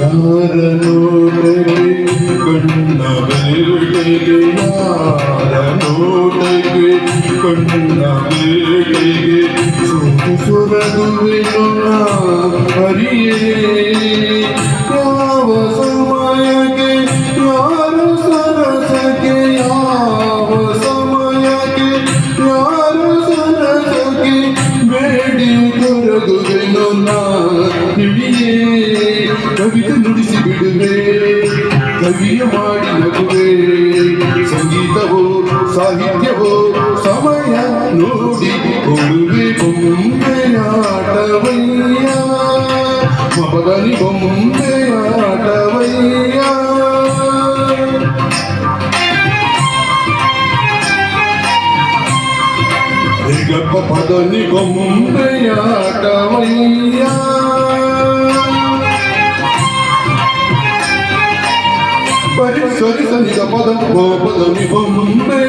ಯಾರನೋಟಗೆ ಕಣ್ಣ ಬೇಟೆಗೆ ಯಾರನೋಟಗೆ ಕಣ್ಣ ಬೇಟೆಗೆ ಸೋತು ಸುರದುವೆನು ಹರಿಯೇ ಯಾವ ಸಮಯಕ್ಕೆ ಯಾರ ಸರಸಕ್ಕೆ ಯಾವ ಸಮಯಕ್ಕೆ ಯಾರ ಸರಸಕ್ಕೆ ಬೇಡಿ ಕೊರಗುವೆನು ಹಿಡಿಯೇ ಕವಿತೆ ನುಡಿಸಿ ಬಿಡುವೆ ಕವಿಯ ಮಾಡಿ ನಗುವೆ ಸಂಗೀತವೋ ಸಾಹಿತ್ಯವೋ ಸಮಯ ನೋಡಿ ಕೊಡುವೆ ಬೊಂಬೆಯಾಟವಯ್ಯ ಮಗನಿ ಬೊಂಬೆಯಾಟವಯ್ಯ ಗಪ್ಪ ಪದನಿ ಬೊಂಬೆಯಾಟವಯ್ಯ ಪರಿ ಸರಿ ಸನಿ ಪದ ಪದನಿ ಬೊಂಬೆಯಾಟವಯ್ಯ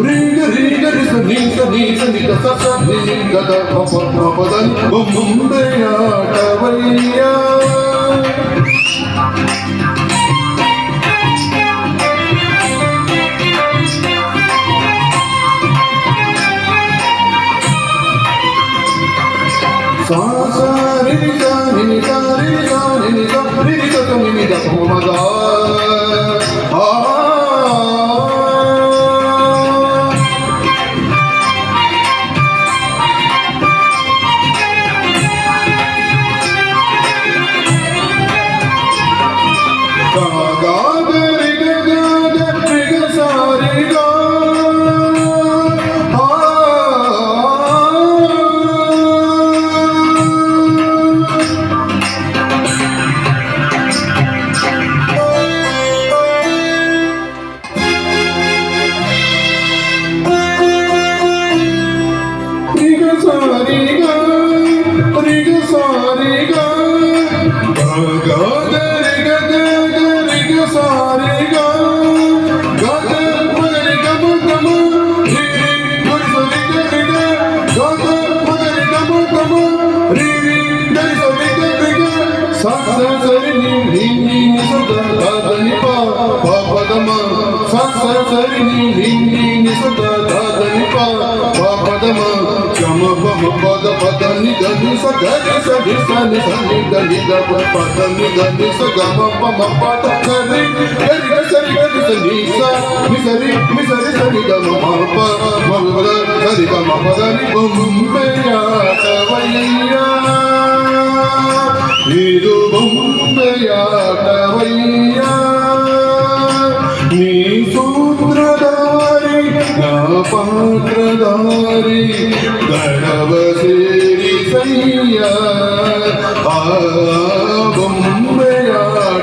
ರೀಗ ರೀಗ ಸನಿ ಸನಿ ಸನಿ ಸ ಸನಿ ಗದ ಪದನಿ ಬೊಂಬೆಯಾಟವಯ್ಯ sa sa ni ni sa ni ni sa ni ni sa ni ni sa ni ni sa ni ni sa ma ga ga ga ri ga ri ga sa ri ga పద పదని గని స గని స ని స ని స ని గని గ పదని గని స గ మ ప మ ప ద గని గని గ స ని గని స ని స ని స రి స ని గ మ మ ప మ ప ద స రి గ మ ప ద ని బొంబెయాటవయ్య నీరు బొంబెయాటవయ్య నీ సూత్రధారి నా పాత్రధారి గడవ సేరి సయ్య ఆ బొంబెయాటవయ్య